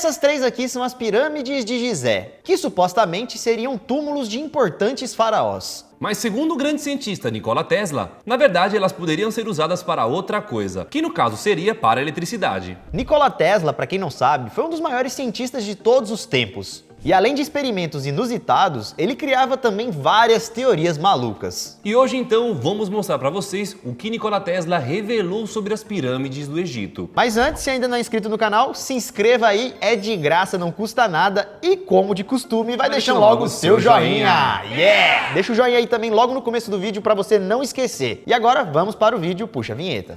Essas três aqui são as pirâmides de Gizé, que supostamente seriam túmulos de importantes faraós. Mas segundo o grande cientista Nikola Tesla, na verdade elas poderiam ser usadas para outra coisa, que no caso seria para a eletricidade. Nikola Tesla, para quem não sabe, foi um dos maiores cientistas de todos os tempos. E além de experimentos inusitados, ele criava também várias teorias malucas. E hoje então vamos mostrar para vocês o que Nikola Tesla revelou sobre as pirâmides do Egito. Mas antes, se ainda não é inscrito no canal, se inscreva aí, é de graça, não custa nada e como de costume, vai deixando logo o seu joinha. Yeah! Deixa o joinha aí também logo no começo do vídeo para você não esquecer. E agora vamos para o vídeo, puxa a vinheta.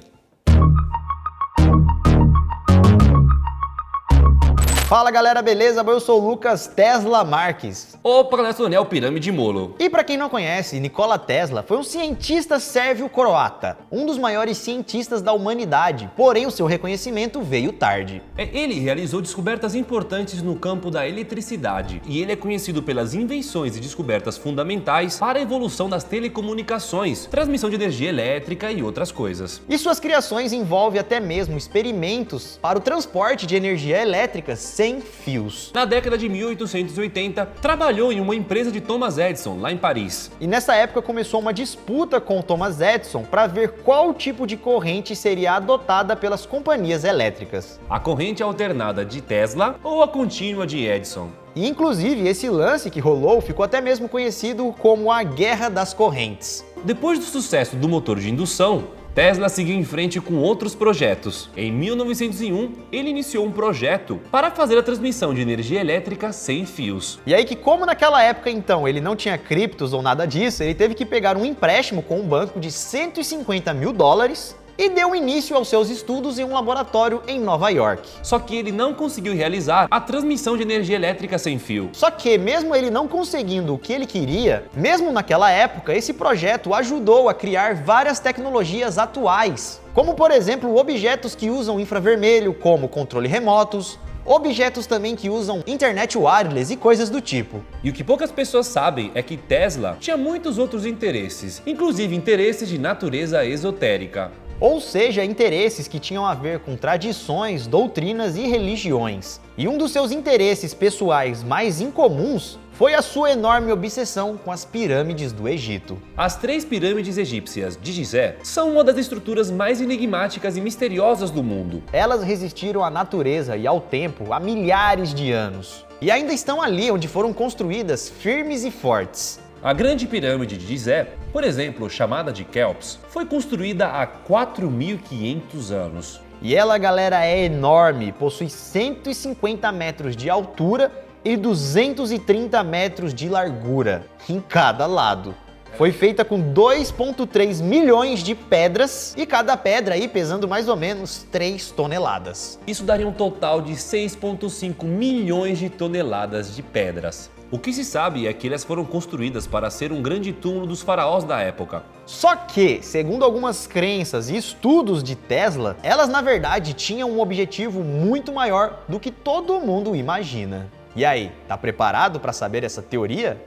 Fala galera, beleza? Eu sou o Lucas Tesla Marques. Opa galera, sou o Daniel Pirâmide Molo. E para quem não conhece, Nikola Tesla foi um cientista sérvio-croata, um dos maiores cientistas da humanidade, porém o seu reconhecimento veio tarde. Ele realizou descobertas importantes no campo da eletricidade e ele é conhecido pelas invenções e descobertas fundamentais para a evolução das telecomunicações, transmissão de energia elétrica e outras coisas. E suas criações envolvem até mesmo experimentos para o transporte de energia elétrica sem fios. Na década de 1880, trabalhou em uma empresa de Thomas Edison, lá em Paris. E nessa época começou uma disputa com Thomas Edison para ver qual tipo de corrente seria adotada pelas companhias elétricas. A corrente alternada de Tesla ou a contínua de Edison. E inclusive esse lance que rolou ficou até mesmo conhecido como a Guerra das Correntes. Depois do sucesso do motor de indução, Tesla seguiu em frente com outros projetos. Em 1901, ele iniciou um projeto para fazer a transmissão de energia elétrica sem fios. E aí que como naquela época então ele não tinha criptos ou nada disso, ele teve que pegar um empréstimo com um banco de 150 mil dólares e deu início aos seus estudos em um laboratório em Nova York. Só que ele não conseguiu realizar a transmissão de energia elétrica sem fio. Só que mesmo ele não conseguindo o que ele queria, mesmo naquela época, esse projeto ajudou a criar várias tecnologias atuais, como por exemplo objetos que usam infravermelho, como controle remotos, objetos também que usam internet wireless e coisas do tipo. E o que poucas pessoas sabem é que Tesla tinha muitos outros interesses, inclusive interesses de natureza esotérica. Ou seja, interesses que tinham a ver com tradições, doutrinas e religiões. E um dos seus interesses pessoais mais incomuns foi a sua enorme obsessão com as pirâmides do Egito. As três pirâmides egípcias de Gizé são uma das estruturas mais enigmáticas e misteriosas do mundo. Elas resistiram à natureza e ao tempo há milhares de anos. E ainda estão ali onde foram construídas firmes e fortes. A grande pirâmide de Gizé, por exemplo, chamada de Kéops, foi construída há 4.500 anos. E ela, galera, é enorme, possui 150 metros de altura e 230 metros de largura em cada lado. Foi feita com 2,3 milhões de pedras e cada pedra aí pesando mais ou menos 3 toneladas. Isso daria um total de 6,5 milhões de toneladas de pedras. O que se sabe é que elas foram construídas para ser um grande túmulo dos faraós da época. Só que, segundo algumas crenças e estudos de Tesla, elas na verdade tinham um objetivo muito maior do que todo mundo imagina. E aí, tá preparado para saber essa teoria?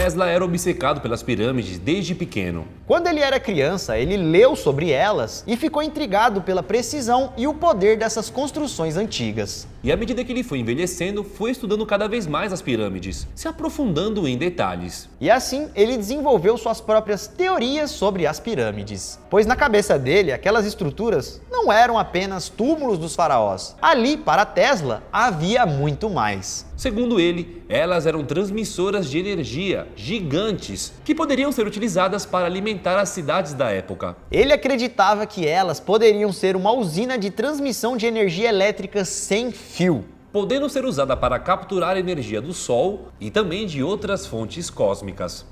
Tesla era obcecado pelas pirâmides desde pequeno. Quando ele era criança, ele leu sobre elas e ficou intrigado pela precisão e o poder dessas construções antigas. E à medida que ele foi envelhecendo, foi estudando cada vez mais as pirâmides, se aprofundando em detalhes. E assim, ele desenvolveu suas próprias teorias sobre as pirâmides. Pois na cabeça dele, aquelas estruturas não eram apenas túmulos dos faraós. Ali, para Tesla, havia muito mais. Segundo ele, elas eram transmissoras de energia gigantes que poderiam ser utilizadas para alimentar as cidades da época. Ele acreditava que elas poderiam ser uma usina de transmissão de energia elétrica sem fio, podendo ser usada para capturar energia do Sol e também de outras fontes cósmicas.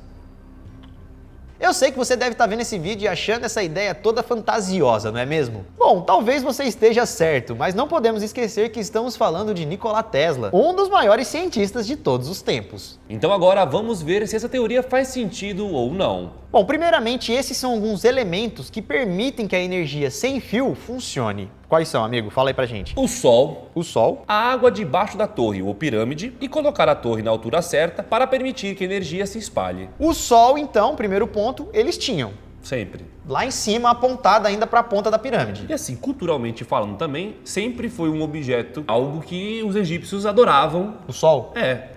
Eu sei que você deve estar vendo esse vídeo e achando essa ideia toda fantasiosa, não é mesmo? Bom, talvez você esteja certo, mas não podemos esquecer que estamos falando de Nikola Tesla, um dos maiores cientistas de todos os tempos. Então agora vamos ver se essa teoria faz sentido ou não. Bom, primeiramente, esses são alguns elementos que permitem que a energia sem fio funcione. Quais são, amigo? Fala aí pra gente. O Sol, a água debaixo da torre ou pirâmide e colocar a torre na altura certa para permitir que a energia se espalhe. O Sol, então, primeiro ponto, eles tinham. Sempre. lá em cima, apontada ainda para a ponta da pirâmide. E assim, culturalmente falando também, sempre foi um objeto, algo que os egípcios adoravam. O Sol?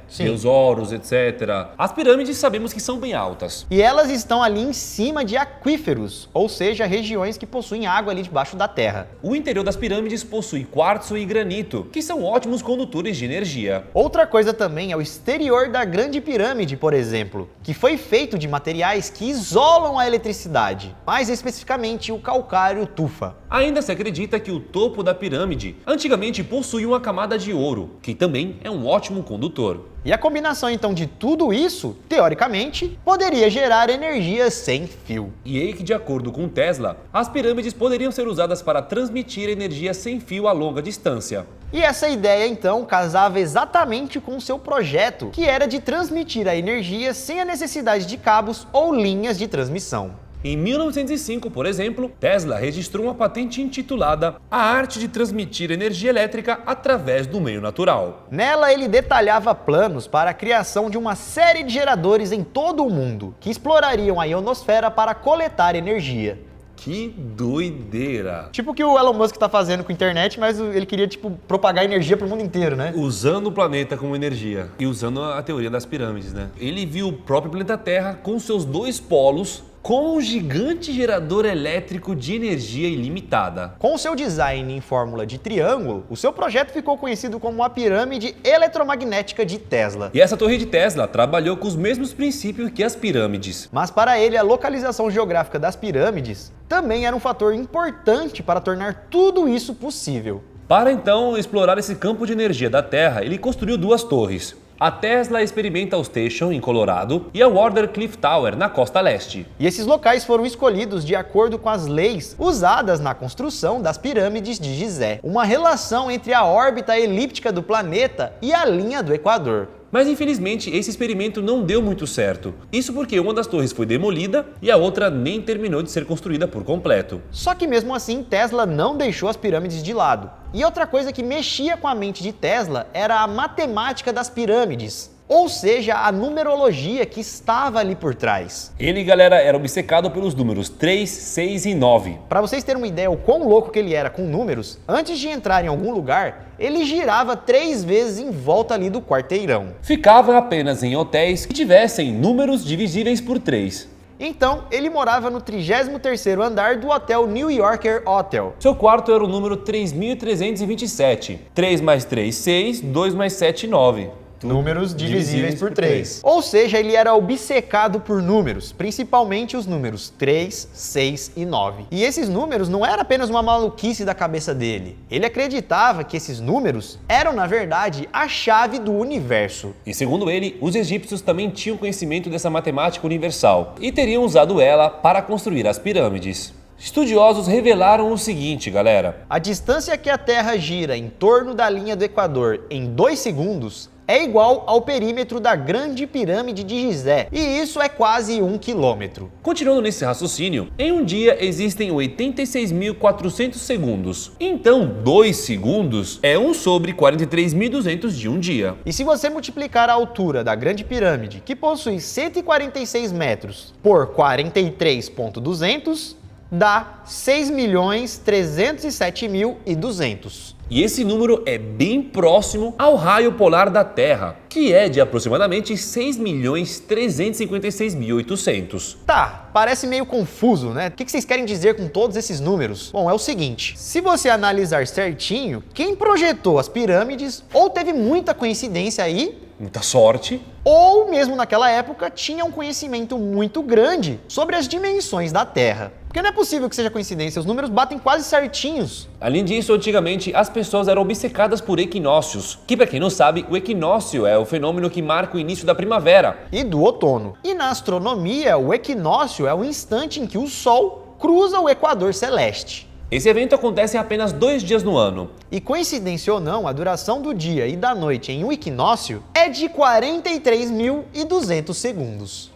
Sim. Deus Horus, etc. As pirâmides sabemos que são bem altas. E elas estão ali em cima de aquíferos, ou seja, regiões que possuem água ali debaixo da terra. O interior das pirâmides possui quartzo e granito, que são ótimos condutores de energia. Outra coisa também é o exterior da Grande Pirâmide, por exemplo, que foi feito de materiais que isolam a eletricidade, mais especificamente o calcário tufa. Ainda se acredita que o topo da pirâmide antigamente possuía uma camada de ouro, que também é um ótimo condutor. E a combinação então de tudo isso, teoricamente, poderia gerar energia sem fio. E aí que, de acordo com Tesla, as pirâmides poderiam ser usadas para transmitir energia sem fio a longa distância. E essa ideia então casava exatamente com o seu projeto, que era de transmitir a energia sem a necessidade de cabos ou linhas de transmissão. Em 1905, por exemplo, Tesla registrou uma patente intitulada A Arte de Transmitir Energia Elétrica através do Meio Natural. Nela, ele detalhava planos para a criação de uma série de geradores em todo o mundo, que explorariam a ionosfera para coletar energia. Que doideira! Tipo o que o Elon Musk tá fazendo com a internet, mas ele queria, propagar energia pro mundo inteiro, né? Usando o planeta como energia e usando a teoria das pirâmides, né? Ele viu o próprio planeta Terra com seus dois polos com um gigante gerador elétrico de energia ilimitada. Com seu design em fórmula de triângulo, o seu projeto ficou conhecido como a pirâmide eletromagnética de Tesla. E essa torre de Tesla trabalhou com os mesmos princípios que as pirâmides. Mas para ele, a localização geográfica das pirâmides também era um fator importante para tornar tudo isso possível. Para então explorar esse campo de energia da Terra, ele construiu duas torres. A Tesla Experimental Station, em Colorado, e a Warder Cliff Tower, na costa leste. E esses locais foram escolhidos de acordo com as leis usadas na construção das pirâmides de Gizé, uma relação entre a órbita elíptica do planeta e a linha do Equador. Mas infelizmente esse experimento não deu muito certo. Isso porque uma das torres foi demolida e a outra nem terminou de ser construída por completo. Só que mesmo assim, Tesla não deixou as pirâmides de lado. E outra coisa que mexia com a mente de Tesla era a matemática das pirâmides. Ou seja, a numerologia que estava ali por trás. Ele, galera, era obcecado pelos números 3, 6 e 9. Para vocês terem uma ideia o quão louco que ele era com números, antes de entrar em algum lugar, ele girava 3 vezes em volta ali do quarteirão. Ficava apenas em hotéis que tivessem números divisíveis por 3. Então, ele morava no 33º andar do hotel New Yorker Hotel. Seu quarto era o número 3327. 3 mais 3, 6, 2 mais 7, 9. Números divisíveis por 3. Ou seja, ele era obcecado por números, principalmente os números 3, 6 e 9. E esses números não eram apenas uma maluquice da cabeça dele. Ele acreditava que esses números eram, na verdade, a chave do universo. E segundo ele, os egípcios também tinham conhecimento dessa matemática universal e teriam usado ela para construir as pirâmides. Estudiosos revelaram o seguinte, galera. A distância que a Terra gira em torno da linha do Equador em 2 segundos é igual ao perímetro da Grande Pirâmide de Gizé, e isso é quase 1 quilômetro. Continuando nesse raciocínio, em um dia existem 86.400 segundos. Então, 2 segundos é 1 sobre 43.200 de um dia. E se você multiplicar a altura da Grande Pirâmide, que possui 146 metros, por 43.200, dá 6.307.200. E esse número é bem próximo ao raio polar da Terra, que é de aproximadamente 6.356.800. Tá, parece meio confuso, né? O que vocês querem dizer com todos esses números? Bom, é o seguinte, se você analisar certinho, quem projetou as pirâmides ou teve muita coincidência aí, muita sorte, ou mesmo naquela época tinha um conhecimento muito grande sobre as dimensões da Terra. Porque não é possível que seja coincidência, os números batem quase certinhos. Além disso, antigamente as pessoas eram obcecadas por equinócios, que para quem não sabe, o equinócio é o fenômeno que marca o início da primavera e do outono. E na astronomia, o equinócio é o instante em que o Sol cruza o equador celeste. Esse evento acontece em apenas 2 dias no ano. E coincidência ou não, a duração do dia e da noite em um equinócio é de 43.200 segundos.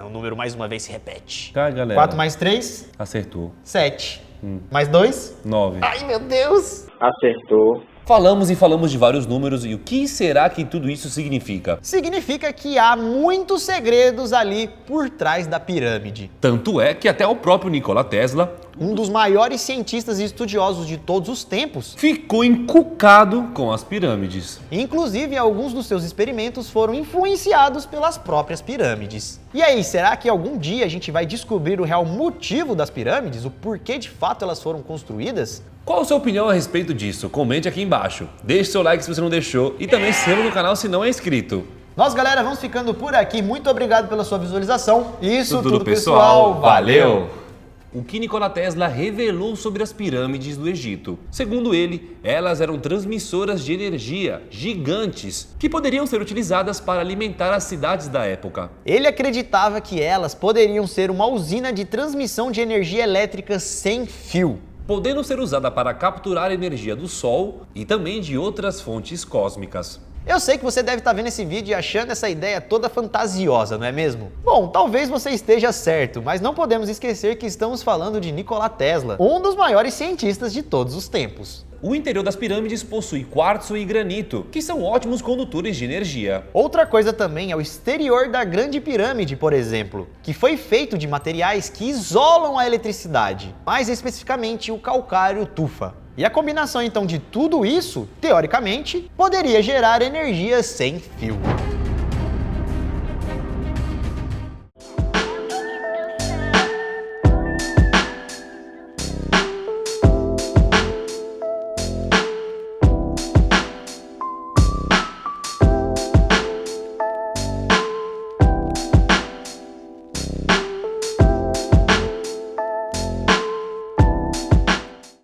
O número mais uma vez se repete. Tá, galera. 4 mais 3? Acertou. 7. Mais 2? 9. Ai, meu Deus! Acertou. Falamos e falamos de vários números e o que será que tudo isso significa? Significa que há muitos segredos ali por trás da pirâmide. Tanto é que até o próprio Nikola Tesla, Um dos maiores cientistas e estudiosos de todos os tempos, ficou encucado com as pirâmides. inclusive alguns dos seus experimentos foram influenciados pelas próprias pirâmides. E aí, será que algum dia a gente vai descobrir o real motivo das pirâmides, o porquê de fato elas foram construídas? Qual a sua opinião a respeito disso? Comente aqui embaixo. Deixe seu like se você não deixou e também se inscreva no canal se não é inscrito. Nós, galera, vamos ficando por aqui. Muito obrigado pela sua visualização. Isso tudo, pessoal. Valeu! O que Nikola Tesla revelou sobre as pirâmides do Egito. Segundo ele, elas eram transmissoras de energia gigantes que poderiam ser utilizadas para alimentar as cidades da época. Ele acreditava que elas poderiam ser uma usina de transmissão de energia elétrica sem fio, podendo ser usada para capturar energia do Sol e também de outras fontes cósmicas. Eu sei que você deve estar vendo esse vídeo e achando essa ideia toda fantasiosa, não é mesmo? Bom, talvez você esteja certo, mas não podemos esquecer que estamos falando de Nikola Tesla, um dos maiores cientistas de todos os tempos. O interior das pirâmides possui quartzo e granito, que são ótimos condutores de energia. Outra coisa também é o exterior da Grande Pirâmide, por exemplo, que foi feito de materiais que isolam a eletricidade, mais especificamente o calcário tufa. E a combinação então de tudo isso, teoricamente, poderia gerar energia sem fio.